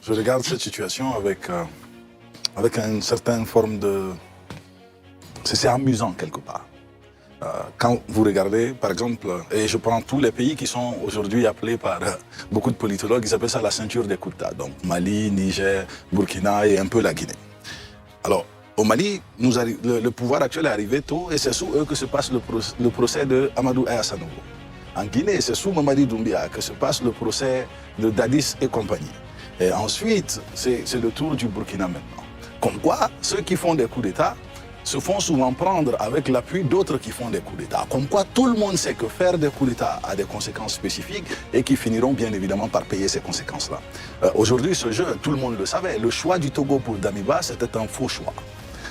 je regarde cette situation avec une certaine forme de... C'est amusant quelque part. Quand vous regardez, par exemple, et je prends tous les pays qui sont aujourd'hui appelés par beaucoup de politologues, ils appellent ça la ceinture des Kouta, donc Mali, Niger, Burkina et un peu la Guinée. Alors, au Mali, le pouvoir actuel est arrivé tôt et c'est sous eux que se passe le procès de Amadou Aya Sanogo. En Guinée, c'est sous Mamadi Doumbia que se passe le procès de Dadis et compagnie. Et ensuite, c'est le tour du Burkina maintenant. Comme quoi, ceux qui font des coups d'État se font souvent prendre avec l'appui d'autres qui font des coups d'État. Comme quoi, tout le monde sait que faire des coups d'État a des conséquences spécifiques et qui finiront bien évidemment par payer ces conséquences-là. Aujourd'hui, ce jeu, tout le monde le savait. Le choix du Togo pour Damiba, c'était un faux choix.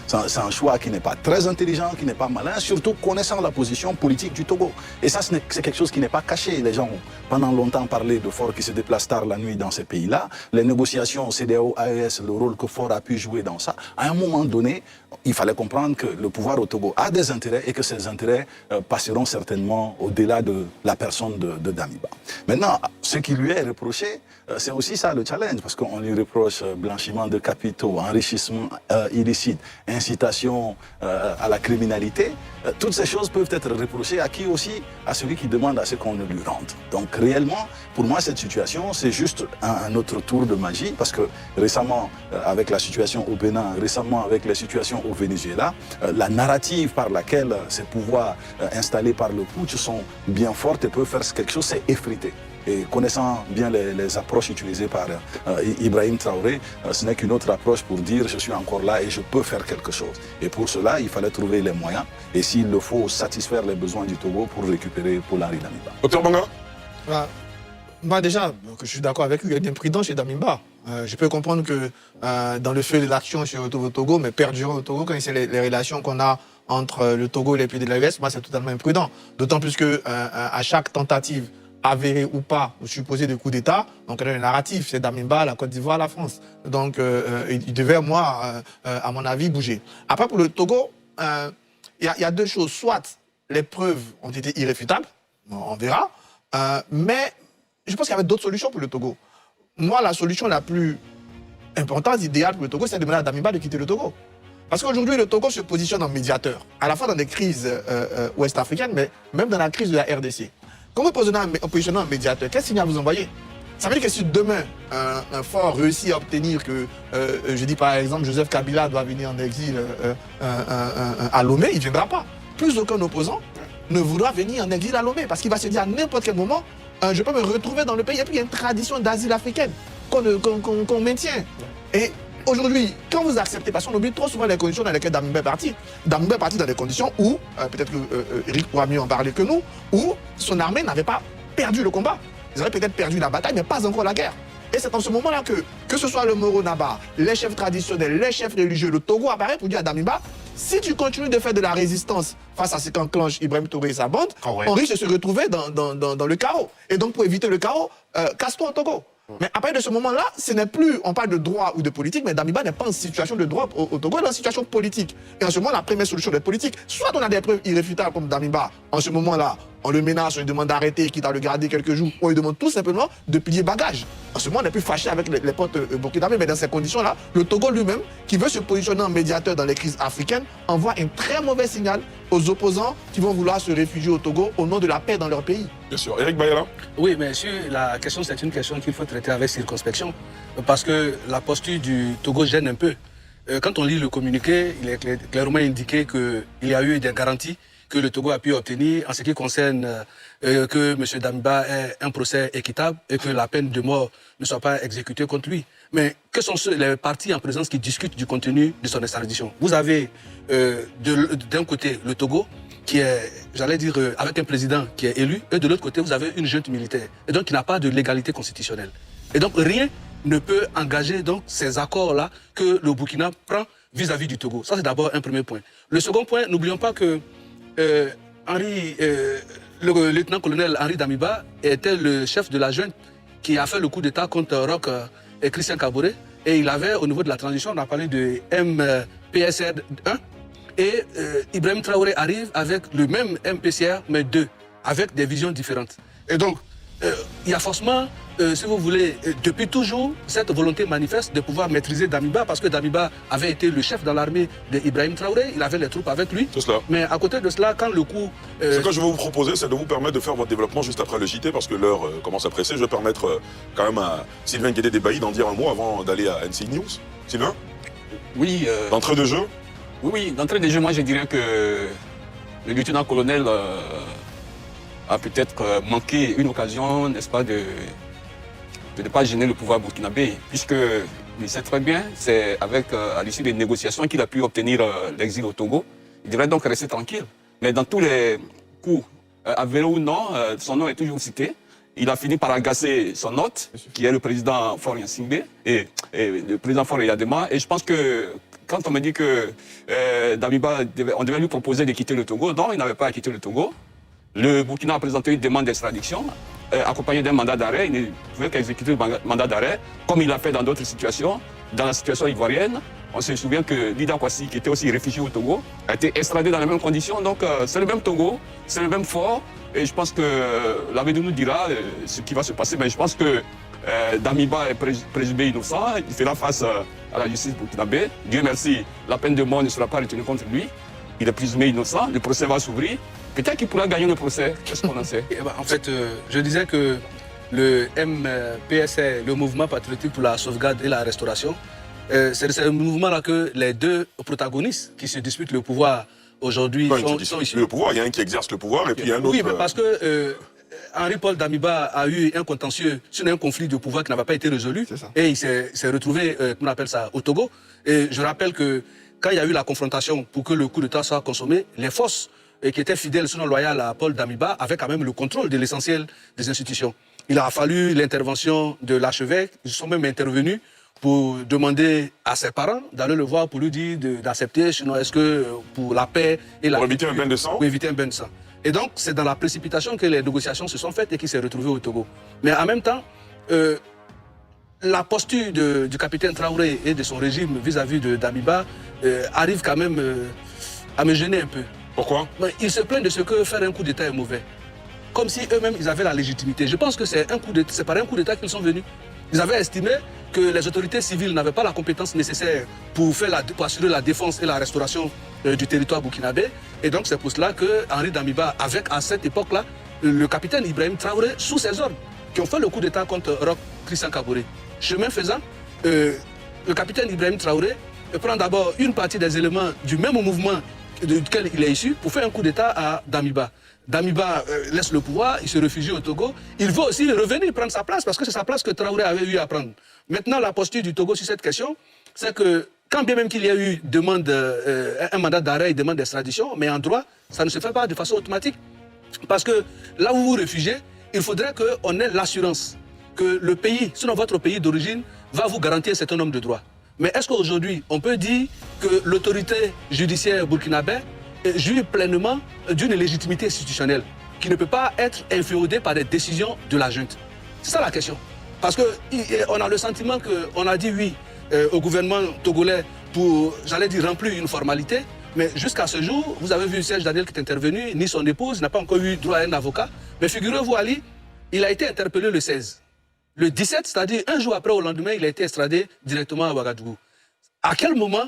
C'est un choix qui n'est pas très intelligent, qui n'est pas malin, surtout connaissant la position politique du Togo. Et ça, c'est quelque chose qui n'est pas caché. Les gens ont pendant longtemps parlé de Faure qui se déplace tard la nuit dans ces pays-là. Les négociations CEDEAO-AES, le rôle que Faure a pu jouer dans ça. À un moment donné, il fallait comprendre que le pouvoir au Togo a des intérêts et que ces intérêts passeront certainement au-delà de la personne de Damiba. Maintenant, ce qui lui est reproché, c'est aussi ça le challenge, parce qu'on lui reproche blanchiment de capitaux, enrichissement illicite, incitation à la criminalité. Toutes ces choses peuvent être reprochées à qui aussi? À celui qui demande à ce qu'on le lui rende. Donc réellement, pour moi, cette situation, c'est juste un autre tour de magie, parce que récemment, avec la situation au Bénin, récemment avec les situations au Venezuela, la narrative par laquelle ces pouvoirs installés par le putsch sont bien fortes et peuvent faire quelque chose, c'est effriter. Et connaissant bien les approches utilisées par Ibrahim Traoré, ce n'est qu'une autre approche pour dire je suis encore là et je peux faire quelque chose. Et pour cela, il fallait trouver les moyens et s'il le faut, satisfaire les besoins du Togo pour récupérer Paul-Henri Damiba. Docteur Banga. Moi déjà, que je suis d'accord avec lui, il y a une imprudence chez Damiba. Je peux comprendre que dans le feu de l'action sur le Togo, mais perdurer au Togo, quand c'est les relations qu'on a entre le Togo et les pays de l'AES, moi c'est totalement imprudent. D'autant plus que à chaque tentative, avéré ou pas, ou supposé de coup d'État, donc il y a un narratif, c'est Damiba, la Côte d'Ivoire, la France. Donc il devait, moi, à mon avis, bouger. Après, pour le Togo, il y a deux choses. Soit les preuves ont été irréfutables, on verra, mais je pense qu'il y avait d'autres solutions pour le Togo. Moi, la solution la plus importante, idéale pour le Togo, c'est de demander à Damiba de quitter le Togo. Parce qu'aujourd'hui, le Togo se positionne en médiateur, à la fois dans des crises ouest-africaines, mais même dans la crise de la RDC. Quand vous positionnez en médiateur, quel signal vous envoyez? Ça veut dire que si demain, un fort réussit à obtenir que, je dis par exemple, Joseph Kabila doit venir en exil à Lomé, il ne viendra pas. Plus aucun opposant ne voudra venir en exil à Lomé, parce qu'il va se dire à n'importe quel moment, je peux me retrouver dans le pays. Et puis il y a une tradition d'asile africaine qu'on maintient. Et aujourd'hui, quand vous acceptez, parce qu'on oublie trop souvent les conditions dans lesquelles Damiba est parti. Damiba est parti dans des conditions où, peut-être que Eric pourra mieux en parler que nous, où son armée n'avait pas perdu le combat. Ils auraient peut-être perdu la bataille, mais pas encore la guerre. Et c'est en ce moment-là que ce soit le Moro Naba, les chefs traditionnels, les chefs religieux, le Togo apparaît pour dire à Damiba, si tu continues de faire de la résistance face à ce qu'enclenche Ibrahim Touré et sa bande, on risque de se retrouver dans le chaos. Et donc pour éviter le chaos, casse-toi au Togo. Mais à partir de ce moment-là, ce n'est plus, on parle de droit ou de politique, mais Damiba n'est pas en situation de droit au Togo, il est en situation politique. Et en ce moment, la première solution de politique, soit on a des preuves irréfutables comme Damiba, en ce moment-là, on le menace, on lui demande d'arrêter, quitte à le garder quelques jours, on lui demande tout simplement de plier bagage. En ce moment, on n'est plus fâché avec les potes burkinabés, mais dans ces conditions-là, le Togo lui-même, qui veut se positionner en médiateur dans les crises africaines, envoie un très mauvais signal aux opposants qui vont vouloir se réfugier au Togo au nom de la paix dans leur pays. Bien sûr. Eric Bayala. Oui, mais sur la question, c'est une question qu'il faut traiter avec circonspection, parce que la posture du Togo gêne un peu. Quand on lit le communiqué, il est clairement indiqué qu'il y a eu des garanties que le Togo a pu obtenir en ce qui concerne que M. Damiba ait un procès équitable et que la peine de mort ne soit pas exécutée contre lui. Mais que sont les partis en présence qui discutent du contenu de son extradition? Vous avez d'un côté le Togo, qui est, j'allais dire, avec un président qui est élu, et de l'autre côté, vous avez une junte militaire, et donc qui n'a pas de légalité constitutionnelle. Et donc rien ne peut engager donc ces accords-là que le Burkina prend vis-à-vis du Togo. Ça, c'est d'abord un premier point. Le second point, n'oublions pas que le lieutenant-colonel Henri Damiba était le chef de la junte qui a fait le coup d'État contre Roch et Christian Kaboré. Et il avait, au niveau de la transition, on a parlé de MPSR 1. Et Ibrahim Traoré arrive avec le même MPCR, mais 2, avec des visions différentes. Et donc, il y a forcément, si vous voulez, depuis toujours, cette volonté manifeste de pouvoir maîtriser Damiba, parce que Damiba avait été le chef dans l'armée d'Ibrahim Traoré, il avait les troupes avec lui. C'est cela. Mais à côté de cela, quand le coup... Ce que je vais vous proposer, c'est de vous permettre de faire votre développement juste après le JT, parce que l'heure commence à presser. Je vais permettre quand même à Sylvain Guédé-Débailly d'en dire un mot avant d'aller à NC News. Sylvain, Oui, d'entrée de jeu. oui, d'entrée de jeu, moi je dirais que le lieutenant-colonel a peut-être manqué une occasion, n'est-ce pas, de ne pas gêner le pouvoir burkinabé, puisque il sait très bien, c'est à l'issue des négociations qu'il a pu obtenir l'exil au Togo. Il devrait donc rester tranquille. Mais dans tous les coups, avérés ou non, son nom est toujours cité. Il a fini par agacer son hôte, qui est le président Faure Gnassingbé, et le président Faure Yadema. Et je pense que quand on me dit que Damiba, on devait lui proposer de quitter le Togo, non, il n'avait pas à quitter le Togo. Le Burkina a présenté une demande d'extradition, accompagnée d'un mandat d'arrêt. Il ne pouvait qu'exécuter le mandat d'arrêt, comme il l'a fait dans d'autres situations. Dans la situation ivoirienne, on se souvient que Lida Kwasi, qui était aussi réfugié au Togo, a été extradé dans les mêmes conditions. Donc c'est le même Togo, c'est le même Faure. Et je pense que l'avenir nous dira ce qui va se passer. Mais je pense que Damiba est présumé innocent. Il fera face à la justice burkinabé. Dieu merci, la peine de mort ne sera pas retenue contre lui. Il est présumé innocent. Le procès va s'ouvrir. Peut-être qu'il pourra gagner le procès. Qu'est-ce qu'on en sait? En fait, je disais que le MPSR, le mouvement patriotique pour la sauvegarde et la restauration, c'est ce mouvement-là que les deux protagonistes qui se disputent le pouvoir aujourd'hui sont ici. Le pouvoir, il y a un qui exerce le pouvoir et puis il y a un autre. Oui, mais parce que Henri-Paul Damiba a eu un contentieux sur un conflit de pouvoir qui n'avait pas été résolu. Et il s'est retrouvé, on appelle ça, au Togo. Et je rappelle que quand il y a eu la confrontation pour que le coup d'État soit consommé, les forces qui étaient fidèles, sinon loyales à Paul Damiba, avaient quand même le contrôle de l'essentiel des institutions. Il a fallu l'intervention de l'archevêque. Ils sont même intervenus pour demander à ses parents d'aller le voir pour lui dire d'accepter, sinon est-ce que pour la paix et la... Pour éviter un bain de sang. Pour éviter un bain de sang. Et donc, c'est dans la précipitation que les négociations se sont faites et qu'il s'est retrouvé au Togo. Mais en même temps, la posture du capitaine Traoré et de son régime vis-à-vis de Damiba arrive quand même à me gêner un peu. Pourquoi? Ils se plaignent de ce que faire un coup d'État est mauvais. Comme si eux-mêmes, ils avaient la légitimité. Je pense que c'est par un coup d'État qu'ils sont venus. Ils avaient estimé que les autorités civiles n'avaient pas la compétence nécessaire pour assurer la défense et la restauration du territoire burkinabé. Et donc c'est pour cela que Henri Damiba, avec à cette époque-là, le capitaine Ibrahim Traoré, sous ses ordres, qui ont fait le coup d'État contre Roch Christian Kaboré. Chemin faisant, le capitaine Ibrahim Traoré prend d'abord une partie des éléments du même mouvement duquel il est issu pour faire un coup d'État à Damiba. Damiba laisse le pouvoir, il se réfugie au Togo. Il veut aussi revenir prendre sa place parce que c'est sa place que Traoré avait eu à prendre. Maintenant, la posture du Togo sur cette question, c'est que quand bien même qu'il y a eu un mandat d'arrêt et demande d'extradition, mais en droit, ça ne se fait pas de façon automatique. Parce que là où vous vous réfugiez, il faudrait qu'on ait l'assurance que le pays, sinon votre pays d'origine, va vous garantir un certain nombre de droits. Mais est-ce qu'aujourd'hui, on peut dire que l'autorité judiciaire burkinabé jouit pleinement d'une légitimité institutionnelle qui ne peut pas être inféodée par des décisions de la junte? C'est ça la question. Parce qu'on a le sentiment qu'on a dit oui au gouvernement togolais pour, j'allais dire, remplir une formalité. Mais jusqu'à ce jour, vous avez vu Serge Daniel qui est intervenu, ni son épouse n'a pas encore eu droit à un avocat. Mais figurez-vous, Ali, il a été interpellé le 16. Le 17, c'est-à-dire un jour après, au lendemain, il a été extradé directement à Ouagadougou. À quel moment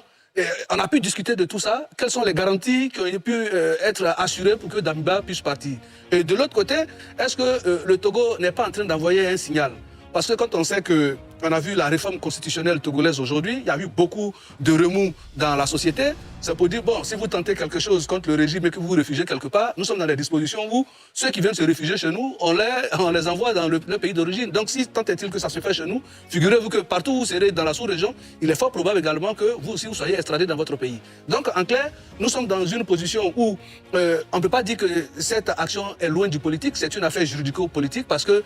on a pu discuter de tout ça? Quelles sont les garanties qui ont pu être assurées pour que Damiba puisse partir? Et de l'autre côté, est-ce que le Togo n'est pas en train d'envoyer un signal? Parce que quand on sait qu'on a vu la réforme constitutionnelle togolaise aujourd'hui, il y a eu beaucoup de remous dans la société. C'est pour dire, bon, si vous tentez quelque chose contre le régime et que vous vous réfugiez quelque part, nous sommes dans des dispositions où ceux qui viennent se réfugier chez nous, on les envoie dans le pays d'origine. Donc si tant est-il que ça se fait chez nous, figurez-vous que partout où vous serez dans la sous-région, il est fort probable également que vous aussi vous soyez extradé dans votre pays. Donc en clair, nous sommes dans une position où on ne peut pas dire que cette action est loin du politique, c'est une affaire juridico-politique parce que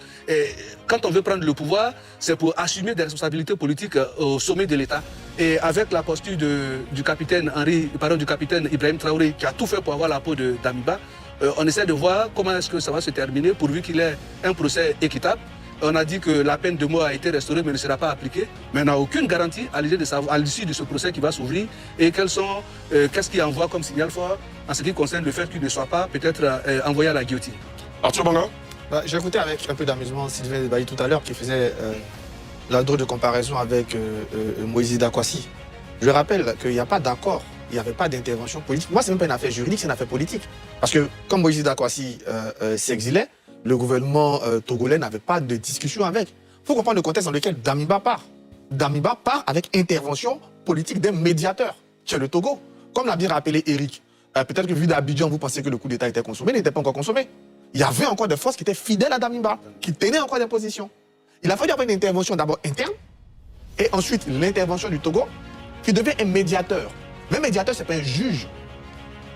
quand on veut prendre le pouvoir, c'est pour assumer des responsabilités politiques au sommet de l'État. Et avec la posture du capitaine Ibrahim Traoré, qui a tout fait pour avoir la peau de Damiba, on essaie de voir comment est-ce que ça va se terminer pourvu qu'il ait un procès équitable. On a dit que la peine de mort a été restaurée mais ne sera pas appliquée. Mais on n'a aucune garantie à l'issue de ce procès qui va s'ouvrir et qu'est-ce qui envoie comme signal fort en ce qui concerne le fait qu'il ne soit pas peut-être envoyé à la guillotine. Arthur Banga? J'ai écouté avec un peu d'amusement Sylvain Bailly tout à l'heure qui faisait la drôle de comparaison avec Moïse Dakwasi. Je rappelle qu'il n'y a pas d'accord, il n'y avait pas d'intervention politique. Moi, c'est même pas une affaire juridique, c'est une affaire politique. Parce que quand Moïse Dakwasi s'exilait, le gouvernement togolais n'avait pas de discussion avec. Il faut comprendre le contexte dans lequel Damiba part. Damiba part avec intervention politique d'un médiateur, qui est le Togo. Comme l'a bien rappelé Eric, peut-être que vu d'Abidjan, vous pensez que le coup d'État était consommé, il n'était pas encore consommé. Il y avait encore des forces qui étaient fidèles à Damiba, qui tenaient encore des positions. Il a fallu avoir une intervention d'abord interne, et ensuite l'intervention du Togo, qui devient un médiateur. Mais un médiateur, ce n'est pas un juge.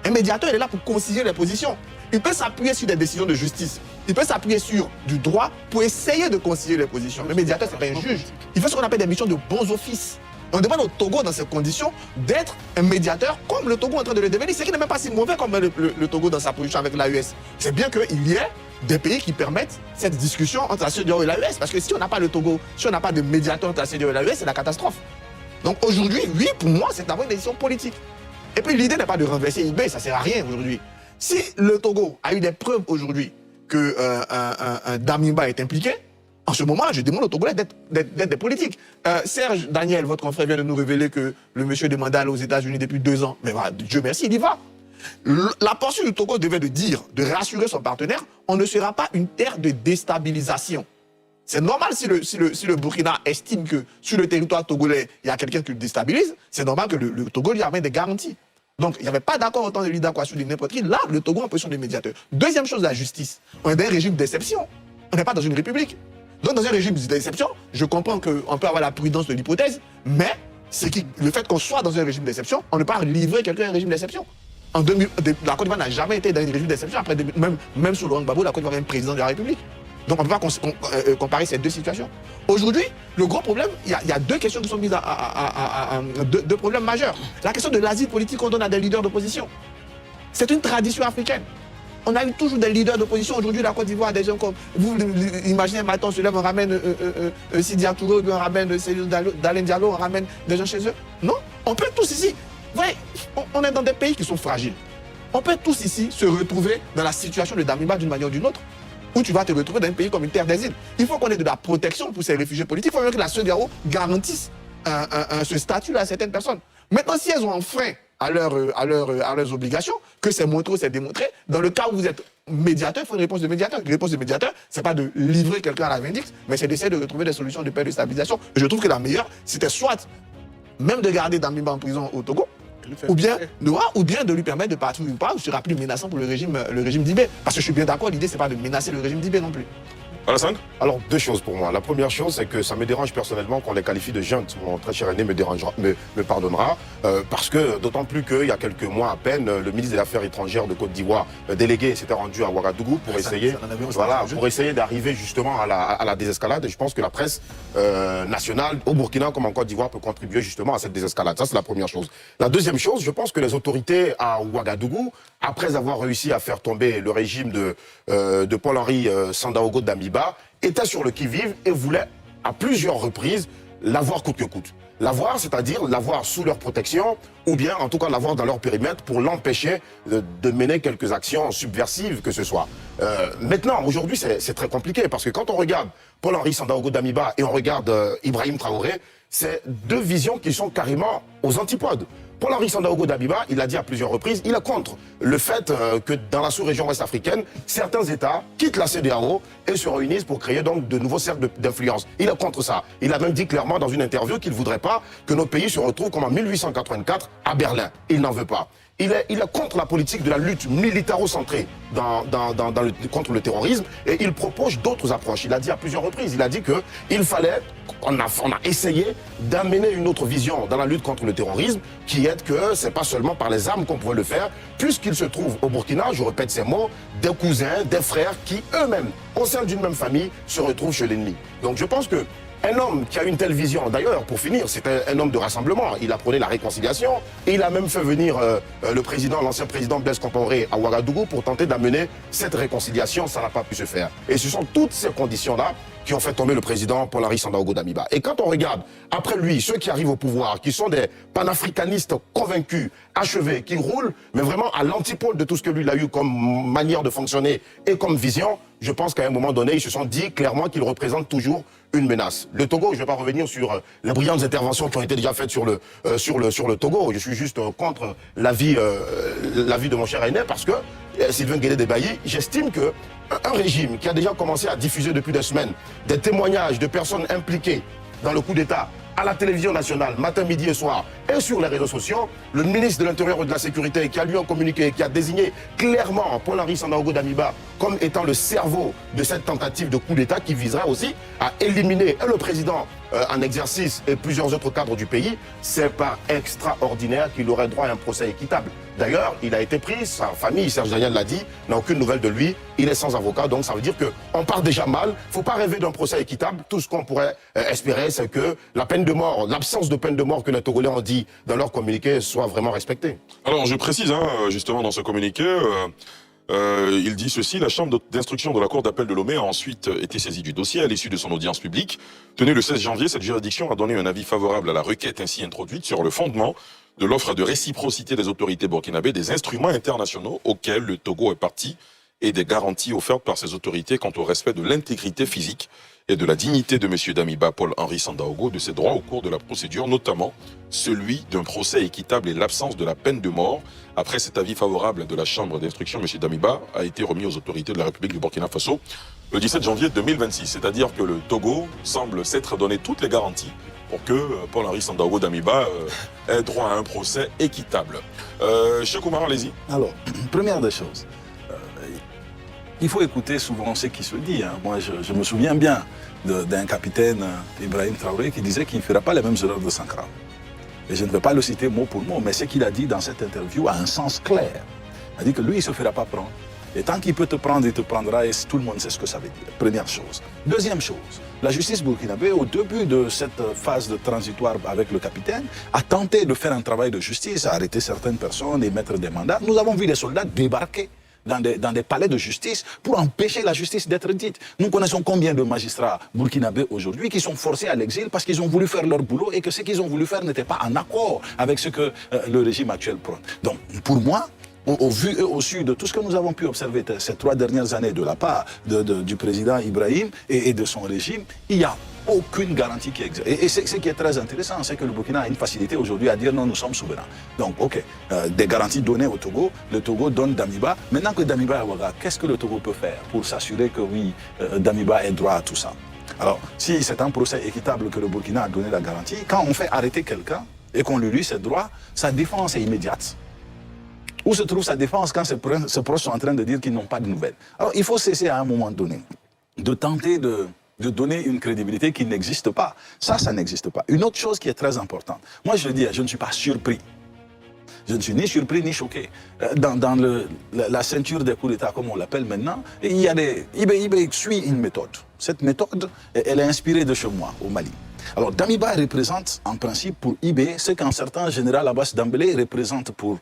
Un médiateur, il est là pour concilier les positions. Il peut s'appuyer sur des décisions de justice. Il peut s'appuyer sur du droit pour essayer de concilier les positions. Le médiateur, ce n'est pas un juge. Il fait ce qu'on appelle des missions de bons offices. On demande au Togo, dans ces conditions, d'être un médiateur comme le Togo est en train de le devenir. C'est qui n'est même pas si mauvais comme le Togo dans sa position avec l'AES. C'est bien qu'il y ait des pays qui permettent cette discussion entre la CEDEAO et l'AES. Parce que si on n'a pas le Togo, si on n'a pas de médiateur entre la CEDEAO et l'AES, c'est la catastrophe. Donc aujourd'hui, oui, pour moi, c'est d'abord une décision politique. Et puis l'idée n'est pas de renverser IB, ça ne sert à rien aujourd'hui. Si le Togo a eu des preuves aujourd'hui que Damiba est impliqué, en ce moment, je demande aux Togolais d'être des politiques. Serge Daniel, votre confrère, vient de nous révéler que le monsieur demande d'aller aux États-Unis depuis 2 ans. Mais voilà, Dieu merci, il y va. La pensée du Togo devait de rassurer son partenaire, on ne sera pas une terre de déstabilisation. C'est normal si le Burkina estime que sur le territoire togolais, il y a quelqu'un qui le déstabilise, c'est normal que le Togo lui amène des garanties. Donc, il n'y avait pas d'accord autant de l'IDA quoi sur n'importe qui. Là, le Togo en position de médiateur. Deuxième chose, la justice. On est dans un régime d'exception. On n'est pas dans une république. Donc, dans un régime d'exception, je comprends qu'on peut avoir la prudence de l'hypothèse, mais le fait qu'on soit dans un régime d'exception, on ne peut pas livrer quelqu'un à un régime d'exception. En 2000, la Côte d'Ivoire n'a jamais été dans un régime d'exception. Après, même sous Laurent Gbagbo, la Côte d'Ivoire est un président de la République. Donc on ne peut pas comparer ces deux situations. Aujourd'hui, le gros problème, il y a 2 questions qui sont mises deux problèmes majeurs. La question de l'asile politique qu'on donne à des leaders d'opposition. C'est une tradition africaine. On a eu toujours des leaders d'opposition. Aujourd'hui, la Côte d'Ivoire, des gens comme... Vous imaginez, maintenant, on se lève, on ramène Sidi Touré, on ramène Dalen Diallo, on ramène des gens chez eux. Non, on peut tous ici... Vous voyez, on est dans des pays qui sont fragiles. On peut tous ici se retrouver dans la situation de Damiba d'une manière ou d'une autre, où tu vas te retrouver dans un pays comme une terre d'asile. Il faut qu'on ait de la protection pour ces réfugiés politiques. Il faut même que la CEDEAO garantisse ce statut-là à certaines personnes. Maintenant, si elles ont enfreint à leurs obligations, que c'est montré, c'est démontré, dans le cas où vous êtes médiateur, il faut une réponse de médiateur. Une réponse de médiateur, ce n'est pas de livrer quelqu'un à la vindicte, mais c'est d'essayer de retrouver des solutions de paix et de stabilisation. Et je trouve que la meilleure, c'était soit même de garder Damiba en prison au Togo, ou bien de lui permettre de partir ou pas, ou sera plus menaçant pour le régime d'Ibé. Parce que je suis bien d'accord, l'idée, c'est pas de menacer le régime d'Ibé non plus. Alassane? Alors, 2 choses pour moi. La première chose, c'est que ça me dérange personnellement qu'on les qualifie de juntes. Mon très cher aîné me pardonnera, parce que d'autant plus qu'il y a quelques mois à peine, le ministre des Affaires étrangères de Côte d'Ivoire, délégué, s'était rendu à Ouagadougou pour essayer d'arriver justement à la désescalade. Et je pense que la presse nationale au Burkina comme en Côte d'Ivoire peut contribuer justement à cette désescalade. Ça, c'est la première chose. La deuxième chose, je pense que les autorités à Ouagadougou, après avoir réussi à faire tomber le régime de Paul-Henri Sandaogo Damiba, étaient sur le qui-vive et voulaient à plusieurs reprises l'avoir coûte que coûte. L'avoir, c'est-à-dire l'avoir sous leur protection, ou bien en tout cas l'avoir dans leur périmètre pour l'empêcher de mener quelques actions subversives que ce soit. Maintenant, aujourd'hui, c'est très compliqué parce que quand on regarde Paul-Henri Sandaogo Damiba et on regarde Ibrahim Traoré, c'est 2 visions qui sont carrément aux antipodes. Paul-Henri Sandaogo Damiba, il a dit à plusieurs reprises, il est contre le fait que dans la sous-région ouest-africaine, certains États quittent la CEDEAO et se réunissent pour créer donc de nouveaux cercles d'influence. Il est contre ça. Il a même dit clairement dans une interview qu'il ne voudrait pas que nos pays se retrouvent comme en 1884 à Berlin. Il n'en veut pas. Il est contre la politique de la lutte militaro-centrée contre le terrorisme et il propose d'autres approches. Il a dit à plusieurs reprises, il a dit qu'il fallait, on a essayé d'amener une autre vision dans la lutte contre le terrorisme qui est que c'est pas seulement par les armes qu'on pourrait le faire, puisqu'il se trouve au Burkina, je répète ces mots, des cousins, des frères qui eux-mêmes, au sein d'une même famille, se retrouvent chez l'ennemi. Donc je pense que un homme qui a une telle vision, d'ailleurs, pour finir, c'était un homme de rassemblement. Il a prôné la réconciliation et il a même fait venir l'ancien président Blaise Compaoré à Ouagadougou pour tenter d'amener cette réconciliation. Ça n'a pas pu se faire. Et ce sont toutes ces conditions-là qui ont fait tomber le président Paul-Henri Sandaogo Damiba. Et quand on regarde, après lui, ceux qui arrivent au pouvoir, qui sont des panafricanistes convaincus, achevés, qui roulent, mais vraiment à l'antipode de tout ce que lui il a eu comme manière de fonctionner et comme vision, je pense qu'à un moment donné, ils se sont dit clairement qu'ils représentent toujours une menace. Le Togo, je ne vais pas revenir sur les brillantes interventions qui ont été déjà faites sur le Togo. Je suis juste contre l'avis de mon cher aîné parce que Sylvain Guédé-Debailly, j'estime que un régime qui a déjà commencé à diffuser depuis des semaines des témoignages de personnes impliquées dans le coup d'État à la télévision nationale, matin, midi et soir, et sur les réseaux sociaux, le ministre de l'Intérieur et de la Sécurité, qui a lui en communiqué, qui a désigné clairement Paul-Henri Sandaogo Damiba comme étant le cerveau de cette tentative de coup d'État qui viserait aussi à éliminer le président en exercice et plusieurs autres cadres du pays, c'est pas extraordinaire qu'il aurait droit à un procès équitable. D'ailleurs, il a été pris, sa famille, Serge Daniel l'a dit, n'a aucune nouvelle de lui, il est sans avocat, donc ça veut dire qu'on part déjà mal. Faut pas rêver d'un procès équitable. Tout ce qu'on pourrait espérer, c'est que la peine de mort, l'absence de peine de mort que les Togolais ont dit dans leur communiqué soit vraiment respectée. Alors, je précise, justement, dans ce communiqué, il dit ceci: la chambre d'instruction de la Cour d'appel de Lomé a ensuite été saisie du dossier à l'issue de son audience publique. Tenue le 16 janvier, cette juridiction a donné un avis favorable à la requête ainsi introduite sur le fondement de l'offre de réciprocité des autorités burkinabées des instruments internationaux auxquels le Togo est partie et des garanties offertes par ces autorités quant au respect de l'intégrité physique et de la dignité de M. Damiba Paul-Henri Sandaogo, de ses droits au cours de la procédure, notamment celui d'un procès équitable et l'absence de la peine de mort. Après cet avis favorable de la Chambre d'instruction, M. Damiba a été remis aux autorités de la République du Burkina Faso le 17 janvier 2026. C'est-à-dire que le Togo semble s'être donné toutes les garanties pour que Paul-Henri Sandaogo Damiba ait droit à un procès équitable. Cheikh Oumar, allez-y. Alors, première des choses, il faut écouter souvent ce qui se dit. Moi, je me souviens bien d'un capitaine, Ibrahim Traoré, qui disait qu'il ne fera pas les mêmes erreurs de Sankara. Et je ne vais pas le citer mot pour mot, mais ce qu'il a dit dans cette interview a un sens clair. Il a dit que lui, il ne se fera pas prendre. Et tant qu'il peut te prendre, il te prendra, et tout le monde sait ce que ça veut dire. Première chose. Deuxième chose, la justice burkinabé, au début de cette phase de transitoire avec le capitaine, a tenté de faire un travail de justice, à arrêter certaines personnes et mettre des mandats. Nous avons vu des soldats débarquer dans des palais de justice pour empêcher la justice d'être dite. Nous connaissons combien de magistrats burkinabés aujourd'hui qui sont forcés à l'exil parce qu'ils ont voulu faire leur boulot et que ce qu'ils ont voulu faire n'était pas en accord avec ce que le régime actuel prône. Donc, pour moi, au vu et au su de tout ce que nous avons pu observer ces 3 dernières années de la part du président Ibrahim et de son régime, il n'y a aucune garantie qui existe. Et ce qui est très intéressant, c'est que le Burkina a une facilité aujourd'hui à dire non, nous sommes souverains. Donc, ok, des garanties données au Togo, le Togo donne Damiba. Maintenant que Damiba est Ouaga, qu'est-ce que le Togo peut faire pour s'assurer que oui, Damiba ait droit à tout ça? Alors, si c'est un procès équitable que le Burkina a donné la garantie, quand on fait arrêter quelqu'un et qu'on lui ses droits, sa défense est immédiate. Où se trouve sa défense quand ses proches sont en train de dire qu'ils n'ont pas de nouvelles? Alors, il faut cesser à un moment donné de tenter de donner une crédibilité qui n'existe pas. Ça n'existe pas. Une autre chose qui est très importante. Moi, je le dis, je ne suis pas surpris. Je ne suis ni surpris ni choqué. Dans la ceinture des coups d'État, comme on l'appelle maintenant, il y a IBE suit une méthode. Cette méthode, elle est inspirée de chez moi, au Mali. Alors, Damiba représente, en principe, pour IBE, ce qu'un certain général Abbas Dambélé représente pour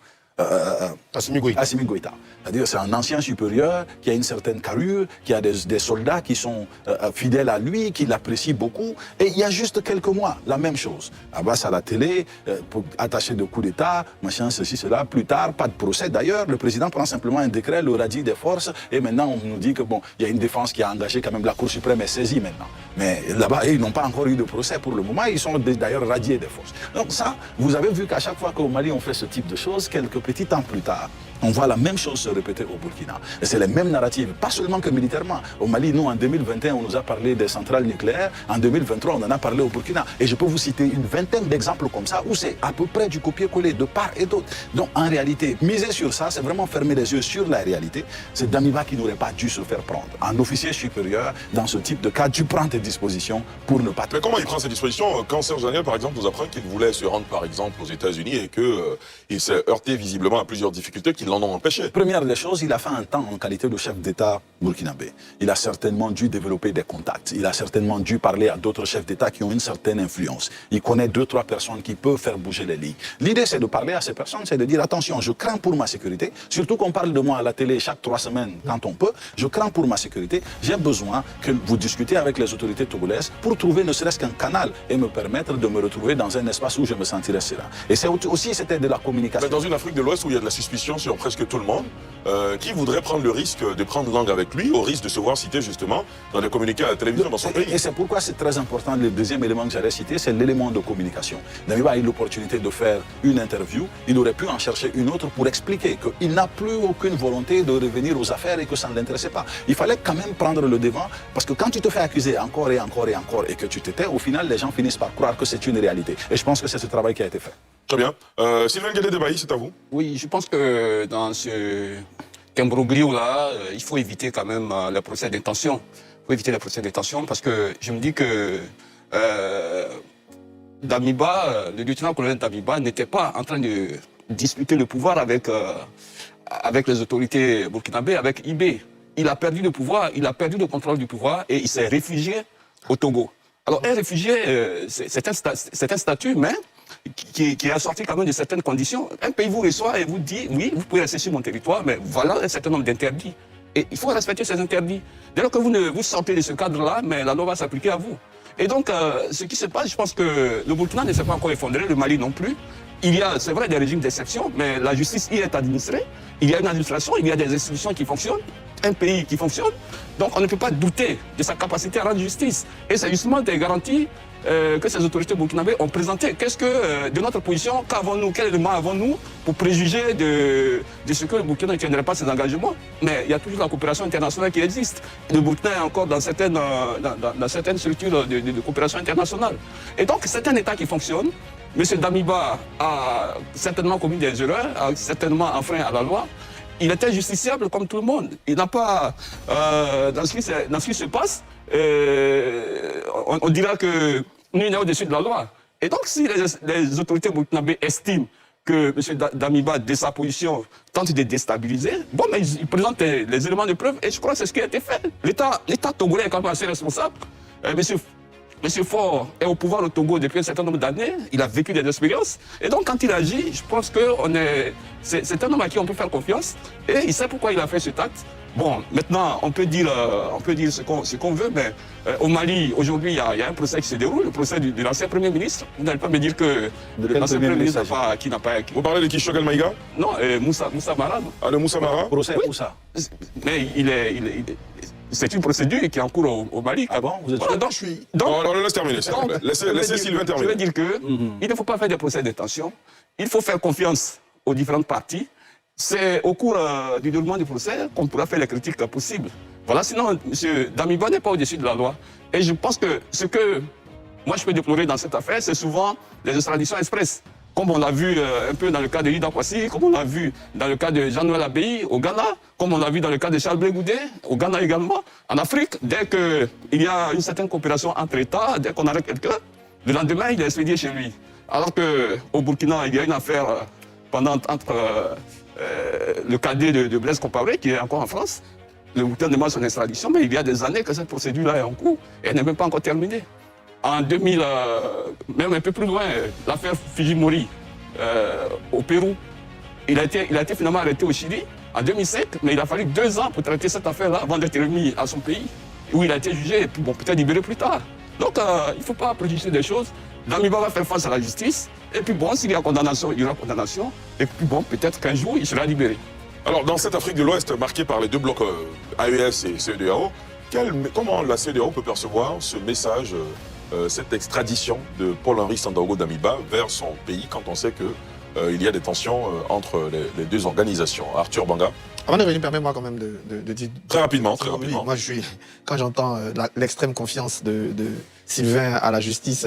Assimi Goïta. Assimi Goïta. C'est-à-dire c'est un ancien supérieur qui a une certaine carrure, qui a des soldats qui sont fidèles à lui, qui l'apprécient beaucoup. Et il y a juste quelques mois, la même chose. Abbas à la télé, attaché de coup d'État, machin, ceci, cela. Plus tard, pas de procès. D'ailleurs, le président prend simplement un décret, le radie des forces. Et maintenant, on nous dit que bon, il y a une défense qui a engagé quand même la Cour suprême est saisie maintenant. Mais là-bas, ils n'ont pas encore eu de procès pour le moment. Ils sont d'ailleurs radiés des forces. Donc ça, vous avez vu qu'à chaque fois qu'au Mali, on fait ce type de choses, quelques petits temps plus tard, on voit la même chose se répéter au Burkina. Et c'est les mêmes narratives, pas seulement que militairement. Au Mali, nous, en 2021, on nous a parlé des centrales nucléaires. En 2023, on en a parlé au Burkina. Et je peux vous citer une vingtaine d'exemples comme ça, où c'est à peu près du copier-coller de part et d'autre. Donc, en réalité, miser sur ça, c'est vraiment fermer les yeux sur la réalité. C'est Damiba qui n'aurait pas dû se faire prendre. Un officier supérieur, dans ce type de cas, tu prends tes dispositions pour ne pas te... Mais comment il prend ses dispositions quand Serge Daniel, par exemple, nous apprend qu'il voulait se rendre, par exemple, aux États-Unis et qu'il s'est heurté visiblement à plusieurs difficultés qui l'en ont empêché? Première des choses, il a fait un temps en qualité de chef d'État burkinabé. Il a certainement dû développer des contacts. Il a certainement dû parler à d'autres chefs d'État qui ont une certaine influence. Il connaît 2-3 personnes qui peuvent faire bouger les lignes. L'idée, c'est de parler à ces personnes, c'est de dire attention, je crains pour ma sécurité. Surtout qu'on parle de moi à la télé chaque 3 semaines quand on peut. Je crains pour ma sécurité. J'ai besoin que vous discutiez avec les autorités togolaises pour trouver ne serait-ce qu'un canal et me permettre de me retrouver dans un espace où je me sentirais serein. Et c'est aussi, c'était de la communication. Mais dans une Afrique de l'Ouest où il y a de la suspicion sur presque tout le monde, qui voudrait prendre le risque de prendre langue avec lui, au risque de se voir cité justement dans les communiqués à la télévision dans son pays. Et c'est pourquoi c'est très important. Le deuxième élément que j'allais citer, c'est l'élément de communication. Damiba a eu l'opportunité de faire une interview. Il aurait pu en chercher une autre pour expliquer qu'il n'a plus aucune volonté de revenir aux affaires et que ça ne l'intéressait pas. Il fallait quand même prendre le devant parce que quand tu te fais accuser encore et encore et encore et que tu te tais, au final, les gens finissent par croire que c'est une réalité. Et je pense que c'est ce travail qui a été fait. Très bien. Sylvain Guédé-Debaï, c'est à vous. Oui, je pense que dans ce imbroglio-là, il faut éviter quand même le procès d'intention. Il faut éviter le procès d'intention parce que je me dis que Damiba, le lieutenant-colonel Damiba n'était pas en train de disputer le pouvoir avec les autorités burkinabées, avec IB. Il a perdu le pouvoir, il a perdu le contrôle du pouvoir et il s'est réfugié au Togo. Alors un réfugié, c'est un statut, mais qui est assorti quand même de certaines conditions. Un pays vous reçoit et vous dit, oui, vous pouvez rester sur mon territoire, mais voilà un certain nombre d'interdits. Et il faut respecter ces interdits. Dès lors que vous sortez de ce cadre-là, mais la loi va s'appliquer à vous. Et donc, ce qui se passe, je pense que le Burkina ne s'est pas encore effondré, le Mali non plus. Il y a, c'est vrai, des régimes d'exception, mais la justice y est administrée. Il y a une administration, il y a des institutions qui fonctionnent, un pays qui fonctionne. Donc, on ne peut pas douter de sa capacité à rendre justice. Et c'est justement des garanties que ces autorités burkinabées ont présentées. Qu'est-ce que, de notre position, qu'avons-nous, quel élément avons-nous pour préjuger de ce que le Burkina ne tiendrait pas ses engagements? Mais il y a toujours la coopération internationale qui existe. Le Burkina est encore dans certaines structures de coopération internationale. Et donc, c'est un État qui fonctionne. M. Damiba a certainement commis des erreurs, a certainement enfreint à la loi. Il était justiciable comme tout le monde. Il n'a pas, dans ce qui se passe, on dira que nous, on est au-dessus de la loi. Et donc, si les autorités burkinabées estiment que M. Damiba, de sa position, tente de déstabiliser, bon, mais ils présentent les éléments de preuve et je crois que c'est ce qui a été fait. L'État togolais est quand même assez responsable. Monsieur Faure est au pouvoir au Togo depuis un certain nombre d'années. Il a vécu des expériences. Et donc, quand il agit, je pense que c'est un homme à qui on peut faire confiance. Et il sait pourquoi il a fait cet acte. Bon, maintenant, on peut dire ce qu'on veut, mais au Mali, aujourd'hui, il y a un procès qui se déroule, le procès de l'ancien Premier ministre. Vous n'allez pas me dire que l'ancien Premier ministre n'a pas... Vous parlez de qui, Choguel Maïga? Non, Moussa Mara. Ah, de Moussa Mara? Procès pour ça. Mais c'est une procédure qui est en cours au Mali. Ah bon? Vous êtes voilà, donc, alors, laisse terminer. Laissez Sylvain terminer. Je veux dire que il ne faut pas faire des procès d'intention. Il faut faire confiance aux différentes parties. C'est au cours du déroulement du procès qu'on pourra faire les critiques possibles. Voilà, sinon, M. Damiba n'est pas au-dessus de la loi. Et je pense que ce que moi je peux déplorer dans cette affaire, c'est souvent les extraditions express. Comme on l'a vu un peu dans le cas de Ida Kwasi, comme on l'a vu dans le cas de Jean-Noël Abbaye au Ghana, comme on l'a vu dans le cas de Charles Blé Goudé au Ghana également. En Afrique, dès qu'il y a une certaine coopération entre États, dès qu'on arrête quelqu'un, le lendemain, il est expédié chez lui. Alors qu'au Burkina, il y a une affaire entre le cadet de Blaise Compaoré, qui est encore en France. Le Burkina demande son extradition, mais il y a des années que cette procédure-là est en cours et elle n'est même pas encore terminée. En 2000, même un peu plus loin, l'affaire Fujimori au Pérou, il a été finalement arrêté au Chili en 2005, mais il a fallu 2 ans pour traiter cette affaire-là avant d'être remis à son pays, où il a été jugé et puis bon, peut-être libéré plus tard. Donc il ne faut pas préjuger des choses. Damiba va faire face à la justice, et puis bon, s'il y a condamnation, il y aura condamnation, et puis bon, peut-être qu'un jour, il sera libéré. Alors, dans cette Afrique de l'Ouest marquée par les deux blocs AES et CEDEAO, comment la CEDEAO peut percevoir ce message, cette extradition de Paul-Henri Sandaogo Damiba vers son pays quand on sait qu'il y a des tensions entre les deux organisations? Arthur Banga. Avant de venir, permets-moi quand même de dire... Très rapidement. Moi, quand j'entends l'extrême confiance de Sylvain à la justice...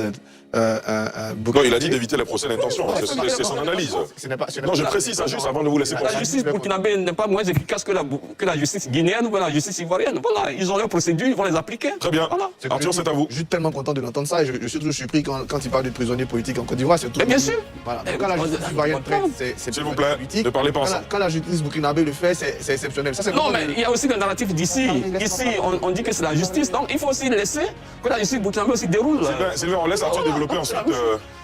non, il a dit d'éviter les procès d'intention, c'est son analyse. Non, je précise ça juste avant de vous laisser poursuivre. La justice burkinabé n'est pas moins efficace que la justice guinéenne ou la justice ivoirienne. Voilà, ils ont leurs procédures, ils vont les appliquer. Très bien. Voilà. Arthur, c'est à vous. Je suis tellement content de l'entendre ça et je suis toujours surpris quand il parle de prisonniers politiques en Côte d'Ivoire. C'est tout. Mais bien sûr. Voilà. Quand la justice ivoirienne traite, c'est s'il vous plaît, politique. ne parlez pas ensemble. Quand la justice burkinabé le fait, c'est exceptionnel. Ça, c'est Non, vraiment mais il y a aussi le narratif d'ici. Ici, on dit que c'est la justice. Donc, il faut aussi laisser que la justice burkinabé aussi déroule. Sylvain, on laisse Arthur développer ensuite,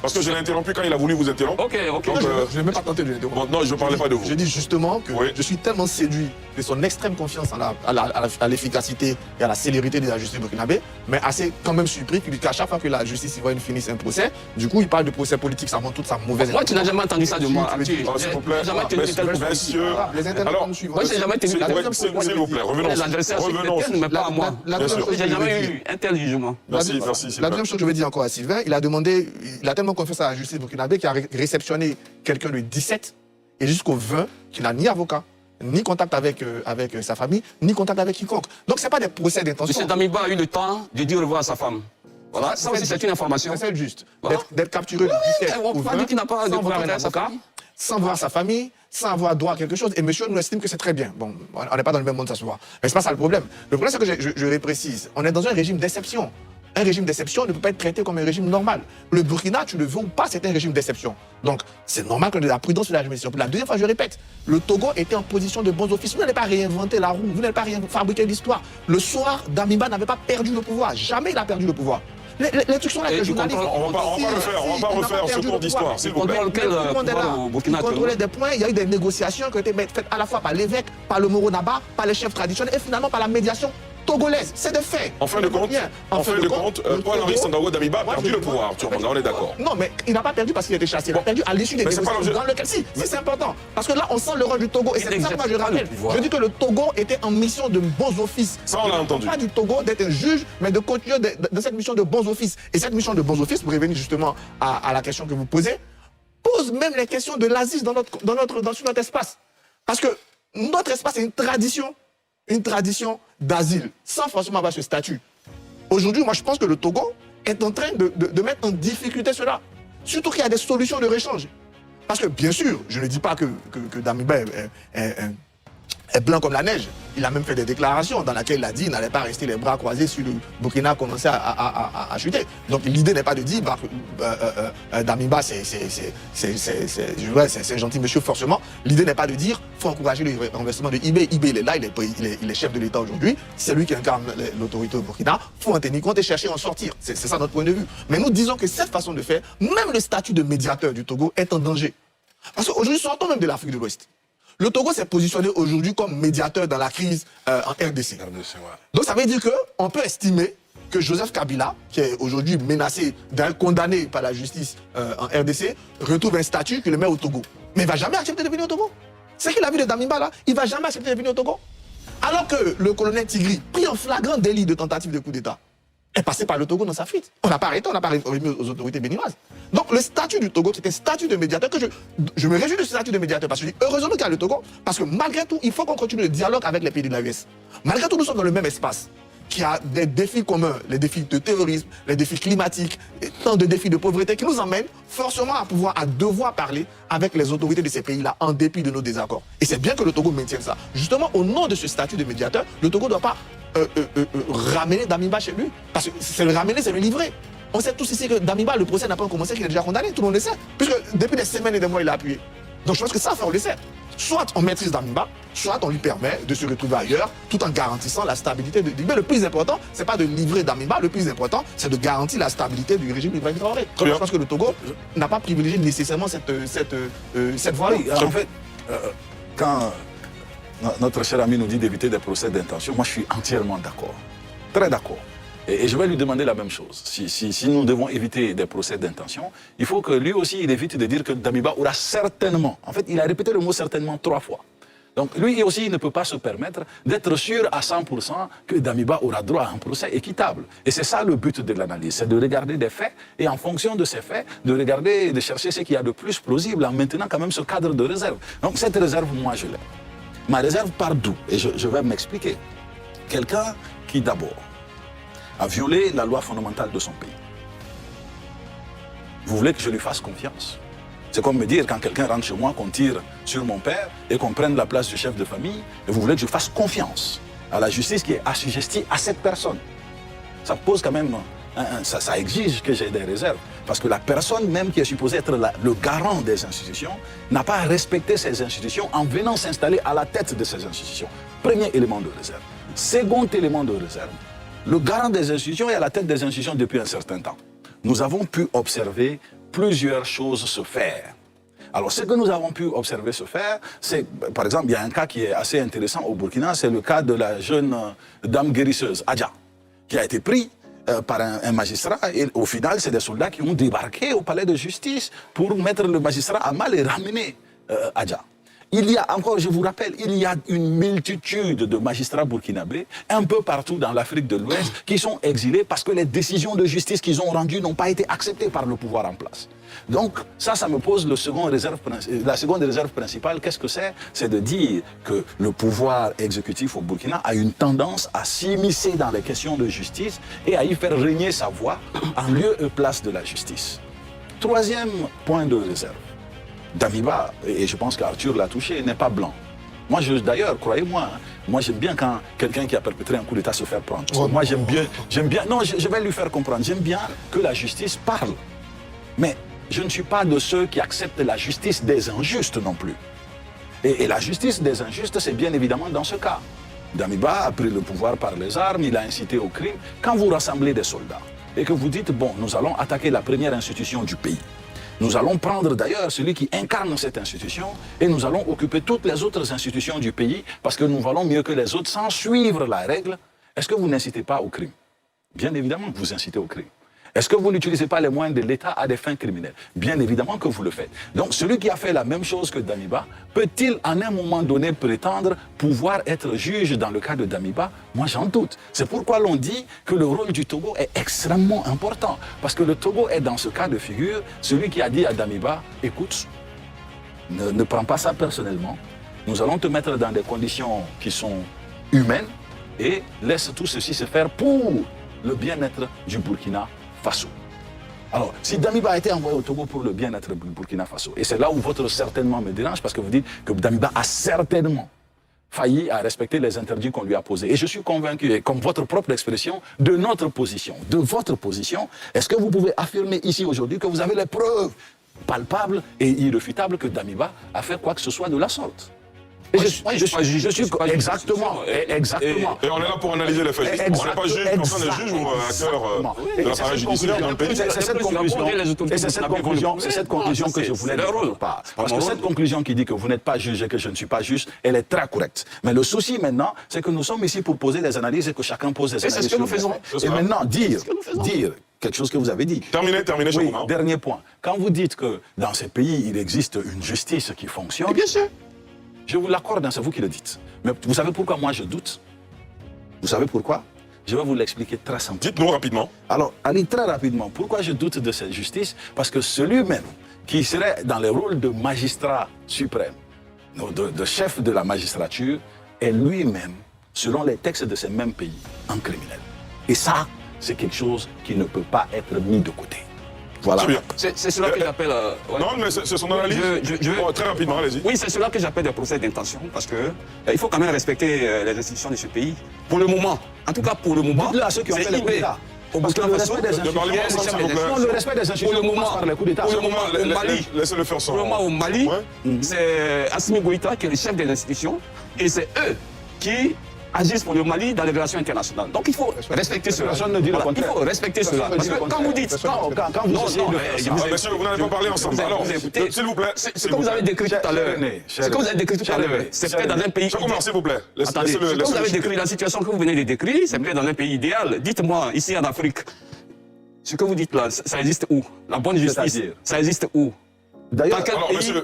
parce que je l'ai interrompu quand il a voulu vous interrompre. Ok. Donc, je n'ai même pas tenté de l'interrompre. non, je ne parlais pas de vous. Je dis justement que Oui. je suis tellement séduit de son extrême confiance à l'efficacité et à la célérité de la justice burkinabé, mais assez quand même surpris qu'à chaque fois que la justice ivoirienne finisse un procès, du coup, il parle de procès politique, ça montre toute sa mauvaise Moi, tu n'as jamais entendu ça de moi, Tu veux Arthur. dire, s'il vous plaît. J'ai jamais tenu une telle position. Messieurs, Les internautes alors, nous suivent. moi, j'ai jamais tenu s'il la deuxième s'il vous plaît, revenons. Les adressés à ceux qui Revenons. détiennent, mais pas à moi. La Bien deuxième sûr. chose que J'ai je veux jamais dire- eu un tel jugement. Merci, La Sylvain. deuxième chose que je veux dire encore à Sylvain, il a tellement confiance à la justice burkinabé qu'il a réceptionné quelqu'un le 17 et jusqu'au 20 qui n'a ni avocat, ni contact avec sa famille, ni contact avec quiconque. Donc ce n'est pas des procès d'intention. M. Damiba a eu le temps de dire au revoir à sa femme. Voilà, ça aussi, c'est une information. C'est juste. Voilà. D'être capturé le 17 on au peut pas 20, dire qu'il n'a pas de sans pouvoir voir un avec sa avocat, famille. sans voir sa famille, sans avoir droit à quelque chose. Et monsieur nous estime que c'est très bien. Bon, on n'est pas dans le même monde, ça se voit. Mais c'est pas ça le problème. Le problème, c'est que je reprécise. On est dans un régime d'exception. Un régime d'exception ne peut pas être traité comme un régime normal. Le Burkina, tu le veux ou pas, c'est un régime d'exception. Donc, c'est normal qu'on ait de la prudence sur la justice. Pour la deuxième fois, je répète, le Togo était en position de bons offices. Vous n'allez pas réinventer la roue, vous n'allez pas fabriquer l'histoire. Le soir, Damiba n'avait pas perdu le pouvoir. Jamais il a perdu le pouvoir. Les trucs sont là Et que le il journaliste... contrôle- On va pas refaire ce cours d'histoire, s'il vous plaît. Contrôle quel Tout le monde est pouvoir là. au Burkina Il contrôlait des points, il y a eu des négociations qui ont été faites à la fois par l'évêque, par le Moro Naba, par les chefs traditionnels et finalement par la médiation togolaise. C'est de fait. En fin de compte, le Paul-Henri Togo- Sandaogo Damiba a Moi, perdu je le dis- pouvoir. On est d'accord. Non, mais il n'a pas perdu parce qu'il était chassé. Il a perdu à l'issue des Mais c'est pas négociations l'objet. dans lequel... Si, c'est important. Parce que là, on sent le rôle du Togo. Et Il c'est pour ça que moi, je n'exerce pas le rappelle. pouvoir. Je dis que le Togo était en mission de bons offices. Ça, on l'a entendu. Pas du Togo d'être un juge, mais de continuer de cette mission de bons offices. Et cette mission de bons offices, pour revenir justement à la question que vous posez, pose même les questions de l'Asie sur notre espace. Parce que notre espace est une tradition d'asile, sans forcément avoir ce statut. Aujourd'hui, moi, je pense que le Togo est en train de mettre en difficulté cela. Surtout qu'il y a des solutions de réchange. Parce que, bien sûr, je ne dis pas que Damiba est blanc comme la neige. Il a même fait des déclarations dans lesquelles il a dit qu'il n'allait pas rester les bras croisés sur le Burkina commençait à chuter. Donc l'idée n'est pas de dire Damiba c'est un gentil monsieur forcément. L'idée n'est pas de dire faut encourager le renversement de Ibé. Ibé il est là, il est chef de l'État aujourd'hui. C'est lui qui incarne l'autorité au Burkina. Faut en tenir compte et chercher à en sortir. C'est ça notre point de vue. Mais nous disons que cette façon de faire, même le statut de médiateur du Togo est en danger. Parce qu'aujourd'hui, sortons même de l'Afrique de l'Ouest. Le Togo s'est positionné aujourd'hui comme médiateur dans la crise en RDC. Donc ça veut dire qu'on peut estimer que Joseph Kabila, qui est aujourd'hui menacé d'être condamné par la justice en RDC, retrouve un statut qui le met au Togo. Mais il ne va jamais accepter de venir au Togo. C'est qu'il a vu de Damiba là, il ne va jamais accepter de venir au Togo. Alors que le colonel Tigri, pris en flagrant délit de tentative de coup d'État, est passé par le Togo dans sa fuite. On n'a pas arrêté, on n'a pas remis aux autorités béninoises. Donc le statut du Togo, c'est un statut de médiateur que je me réjouis de ce statut de médiateur parce que je dis heureusement qu'il y a le Togo, parce que malgré tout, il faut qu'on continue le dialogue avec les pays de l'AES. Malgré tout, nous sommes dans le même espace, qui a des défis communs, les défis de terrorisme, les défis climatiques, et tant de défis de pauvreté qui nous emmènent forcément à devoir parler avec les autorités de ces pays-là en dépit de nos désaccords. Et c'est bien que le Togo maintienne ça. Justement, au nom de ce statut de médiateur, le Togo ne doit pas ramener Damiba chez lui. Parce que c'est le ramener, c'est le livrer. On sait tous ici que Damiba, le procès n'a pas commencé, qu'il est déjà condamné, tout le monde le sait. Puisque depuis des semaines et des mois, il a appuyé. Donc je pense que ça, on le sait. Soit on maîtrise Damiba, soit on lui permet de se retrouver ailleurs, tout en garantissant la stabilité de Damiba. Le plus important, c'est pas de livrer Damiba, le plus important, c'est de garantir la stabilité du régime Ibrahim Traoré. Donc je pense que le Togo n'a pas privilégié nécessairement cette voie-là. Oui, en fait, quand notre cher ami nous dit d'éviter des procès d'intention, moi je suis entièrement d'accord. Très d'accord. Et je vais lui demander la même chose. Si nous devons éviter des procès d'intention, il faut que lui aussi il évite de dire que Damiba aura certainement, en fait il a répété le mot certainement 3 fois. Donc lui aussi il ne peut pas se permettre d'être sûr à 100% que Damiba aura droit à un procès équitable. Et c'est ça le but de l'analyse, c'est de regarder des faits et en fonction de ces faits, de regarder et de chercher ce qu'il y a de plus plausible en maintenant quand même ce cadre de réserve. Donc cette réserve, moi je l'ai. Ma réserve part d'où? Et je vais m'expliquer. Quelqu'un qui d'abord a violé la loi fondamentale de son pays. Vous voulez que je lui fasse confiance? C'est comme me dire, quand quelqu'un rentre chez moi, qu'on tire sur mon père et qu'on prenne la place du chef de famille, et vous voulez que je fasse confiance à la justice qui est assujettie à cette personne. Ça pose quand même ça exige que j'ai des réserves. Parce que la personne même qui est supposée être le garant des institutions n'a pas respecté ces institutions en venant s'installer à la tête de ces institutions. Premier élément de réserve. Second élément de réserve, le garant des institutions est à la tête des institutions depuis un certain temps. Nous avons pu observer plusieurs choses se faire. Alors, ce que nous avons pu observer se faire, c'est, par exemple, il y a un cas qui est assez intéressant au Burkina, c'est le cas de la jeune dame guérisseuse, Adja, qui a été prise par un magistrat, et au final, c'est des soldats qui ont débarqué au palais de justice pour mettre le magistrat à mal et ramener Adja. Il y a encore, je vous rappelle, il y a une multitude de magistrats burkinabés un peu partout dans l'Afrique de l'Ouest qui sont exilés parce que les décisions de justice qu'ils ont rendues n'ont pas été acceptées par le pouvoir en place. Donc ça me pose la seconde réserve principale. Qu'est-ce que c'est? C'est de dire que le pouvoir exécutif au Burkina a une tendance à s'immiscer dans les questions de justice et à y faire régner sa voix en lieu et place de la justice. Troisième point de réserve. Damiba, et je pense qu'Arthur l'a touché, n'est pas blanc. Moi, d'ailleurs, croyez-moi, moi j'aime bien quand quelqu'un qui a perpétré un coup d'État se fait prendre. Moi j'aime bien, non, je vais lui faire comprendre, j'aime bien que la justice parle. Mais je ne suis pas de ceux qui acceptent la justice des injustes non plus. Et la justice des injustes, c'est bien évidemment dans ce cas. Damiba a pris le pouvoir par les armes, il a incité au crime. Quand vous rassemblez des soldats et que vous dites, bon, nous allons attaquer la première institution du pays, nous allons prendre d'ailleurs celui qui incarne cette institution et nous allons occuper toutes les autres institutions du pays parce que nous valons mieux que les autres sans suivre la règle. Est-ce que vous n'incitez pas au crime? Bien évidemment que vous incitez au crime. Est-ce que vous n'utilisez pas les moyens de l'État à des fins criminelles? Bien évidemment que vous le faites. Donc celui qui a fait la même chose que Damiba, peut-il en un moment donné prétendre pouvoir être juge dans le cas de Damiba? Moi j'en doute. C'est pourquoi l'on dit que le rôle du Togo est extrêmement important. Parce que le Togo est dans ce cas de figure celui qui a dit à Damiba, écoute, ne prends pas ça personnellement. Nous allons te mettre dans des conditions qui sont humaines et laisse tout ceci se faire pour le bien-être du Burkina Faso. Alors, si Damiba a été envoyé au Togo pour le bien-être du Burkina Faso, et c'est là où votre certainement me dérange, parce que vous dites que Damiba a certainement failli à respecter les interdits qu'on lui a posés. Et je suis convaincu, et comme votre propre expression, de notre position, de votre position, est-ce que vous pouvez affirmer ici aujourd'hui que vous avez les preuves palpables et irréfutables que Damiba a fait quoi que ce soit de la sorte? Je suis exactement. Et on est là pour analyser les faits. On n'est pas juge, personne n'est juge ou acteur de l'appareil judiciaire dans le pays. C'est cette conclusion que je voulais dire. Parce que cette conclusion qui dit que vous n'êtes pas juge et que je ne suis pas juge, elle est très correcte. Mais le souci maintenant, c'est que nous sommes ici pour poser des analyses et que chacun pose des analyses. Et c'est ce que nous faisons. Et maintenant, dire quelque chose que vous avez dit. Terminez, oui, dernier point. Quand vous dites que dans ces pays, il existe une justice qui fonctionne. Et bien sûr. Je vous l'accorde, c'est vous qui le dites. Mais vous savez pourquoi moi je doute? Vous savez pourquoi? Je vais vous l'expliquer très simplement. Dites-nous rapidement. Alors, allez très rapidement. Pourquoi je doute de cette justice? Parce que celui-même qui serait dans le rôle de magistrat suprême, de chef de la magistrature, est lui-même, selon les textes de ces mêmes pays, un criminel. Et ça, c'est quelque chose qui ne peut pas être mis de côté. Voilà. C'est cela que j'appelle... Ouais. Non, mais c'est son analyse. Très rapidement, allez-y. Oui, c'est cela que j'appelle des procès d'intention, parce que il faut quand même respecter les institutions de ce pays. Pour le moment, en tout cas pour le moment, dites-le à ceux qui ont fait les coups d'État. Parce que le respect des institutions, pour le moment, par les coups d'État. Pour le moment, au Mali, laissez-le faire ça. Pour le moment, au Mali, c'est Assimi Goïta qui est le chef des institutions, et c'est eux qui agissent pour le Mali dans les relations internationales. Donc il faut respecter cela. Personne ne dit le contraire. Il faut respecter cela. Parce que quand vous dites... Quand vous essayez de faire ça... Monsieur, vous n'allez pas parler ensemble. Alors, s'il vous plaît. Ce que vous avez décrit tout à l'heure, c'est peut-être dans un pays... S'il vous plaît. Attendez, ce que vous avez décrit, la situation que vous venez de décrire, c'est peut-être dans un pays idéal. Dites-moi, ici en Afrique, ce que vous dites là, ça existe où? La bonne justice, ça existe où? D'ailleurs,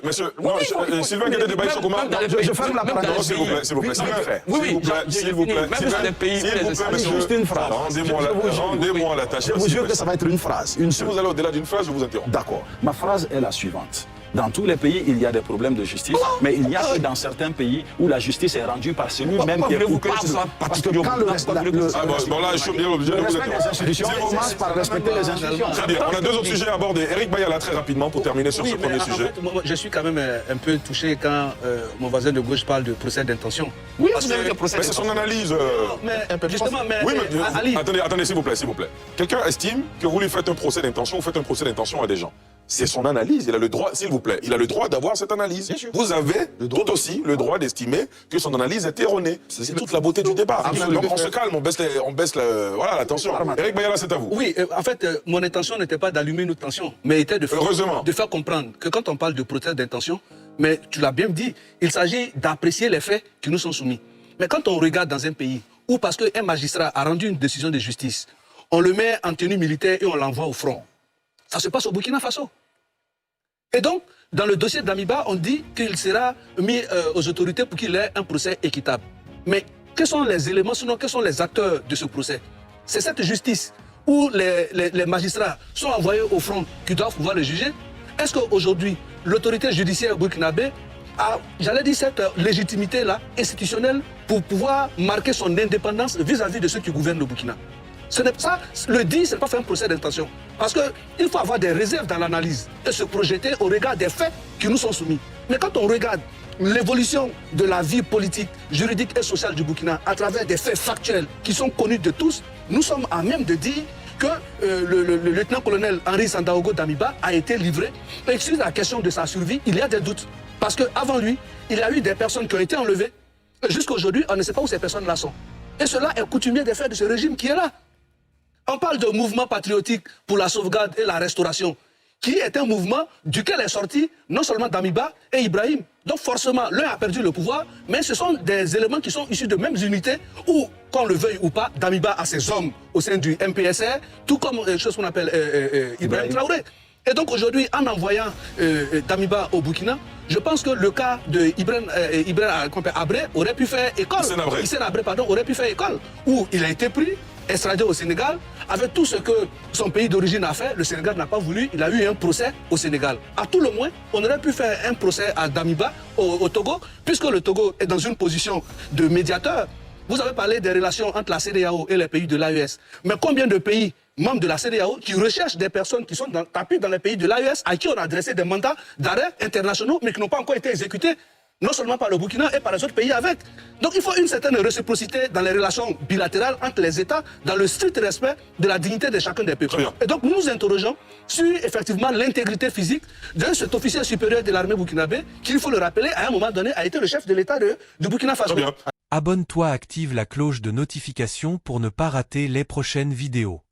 monsieur, Sylvain Guédé de Baïcho Gouma, je ferme la parole. S'il vous plaît, s'il vous plaît. S'il vous plaît, même dans les pays, juste une phrase. Rendez-moi la tâche. Je vous jure que ça va être une phrase. Si vous allez au-delà d'une phrase, je vous interromps. D'accord. Ma phrase est la suivante. Dans tous les pays, il y a des problèmes de justice, mais il n'y a que dans certains pays où la justice est rendue par celui-même qui est coupable. Parce que quand Bon, là, je suis bien obligé de vous respect des institutions commence par respecter les institutions. Très bien, on a deux autres sujets à aborder. Eric Bayala, très rapidement, pour terminer sur ce mais premier en sujet. fait, moi, je suis quand même un peu touché quand mon voisin de gauche parle de procès d'intention. Oui, Parce vous avez que- le procès Mais c'est son analyse. Mais justement, mais Oui, mais Ali, attendez, s'il vous plaît. Quelqu'un estime que vous lui faites un procès d'intention, vous faites un procès d'intention à des gens. C'est son analyse, il a le droit, s'il vous plaît, il a le droit d'avoir cette analyse. Vous avez tout aussi le droit d'estimer que son analyse est erronée. C'est toute la beauté du débat. Absolument. Donc on se calme, on baisse la tension. Eric Bayala, c'est à vous. oui, en fait, mon intention n'était pas d'allumer une autre tension, mais était Heureusement. de faire comprendre que quand on parle de procès d'intention, mais tu l'as bien dit, il s'agit d'apprécier les faits qui nous sont soumis. Mais quand on regarde dans un pays où, parce qu'un magistrat a rendu une décision de justice, on le met en tenue militaire et on l'envoie au front, ça se passe au Burkina Faso. Et donc, dans le dossier d'Amiba, on dit qu'il sera mis aux autorités pour qu'il ait un procès équitable. Mais quels sont les éléments, sinon quels sont les acteurs de ce procès? C'est cette justice où les magistrats sont envoyés au front qui doivent pouvoir le juger. Est-ce qu'aujourd'hui, l'autorité judiciaire burkinabé a, j'allais dire, cette légitimité-là institutionnelle pour pouvoir marquer son indépendance vis-à-vis de ceux qui gouvernent le Burkina? Ce n'est pas ça, le dit, ce n'est pas faire un procès d'intention. Parce qu'il faut avoir des réserves dans l'analyse et se projeter au regard des faits qui nous sont soumis. Mais quand on regarde l'évolution de la vie politique, juridique et sociale du Burkina à travers des faits factuels qui sont connus de tous, nous sommes à même de dire que le lieutenant-colonel Henri Sandaogo Damiba a été livré. Et sur la question de sa survie, il y a des doutes. Parce qu'avant lui, il y a eu des personnes qui ont été enlevées. Jusqu'à aujourd'hui, on ne sait pas où ces personnes-là sont. Et cela est coutumier des faits de ce régime qui est là. On parle de mouvement patriotique pour la sauvegarde et la restauration, qui est un mouvement duquel est sorti non seulement Damiba et Ibrahim. Donc forcément, l'un a perdu le pouvoir, mais ce sont des éléments qui sont issus de mêmes unités où, qu'on le veuille ou pas, Damiba a ses hommes au sein du MPSR, tout comme chose qu'on appelle Ibrahim Traoré. Et donc aujourd'hui, en envoyant Damiba au Burkina, je pense que le cas de Ibrahim Abré aurait pu faire école. Hissène Habré, pardon, aurait pu faire école, où il a été pris, extradé au Sénégal, avec tout ce que son pays d'origine a fait, le Sénégal n'a pas voulu, il a eu un procès au Sénégal. À tout le moins, on aurait pu faire un procès à Damiba au Togo, puisque le Togo est dans une position de médiateur. Vous avez parlé des relations entre la CEDEAO et les pays de l'AES. Mais combien de pays membres de la CEDEAO qui recherchent des personnes qui sont tapées dans les pays de l'AES, à qui on a adressé des mandats d'arrêt internationaux, mais qui n'ont pas encore été exécutés, non seulement par le Burkina et par les autres pays avec. Donc il faut une certaine réciprocité dans les relations bilatérales entre les États, dans le strict respect de la dignité de chacun des peuples. Et donc nous nous interrogeons sur effectivement l'intégrité physique de cet officier supérieur de l'armée burkinabé, qui, il faut le rappeler, à un moment donné a été le chef de l'État du Burkina Faso. Abonne-toi, active la cloche de notification pour ne pas rater les prochaines vidéos.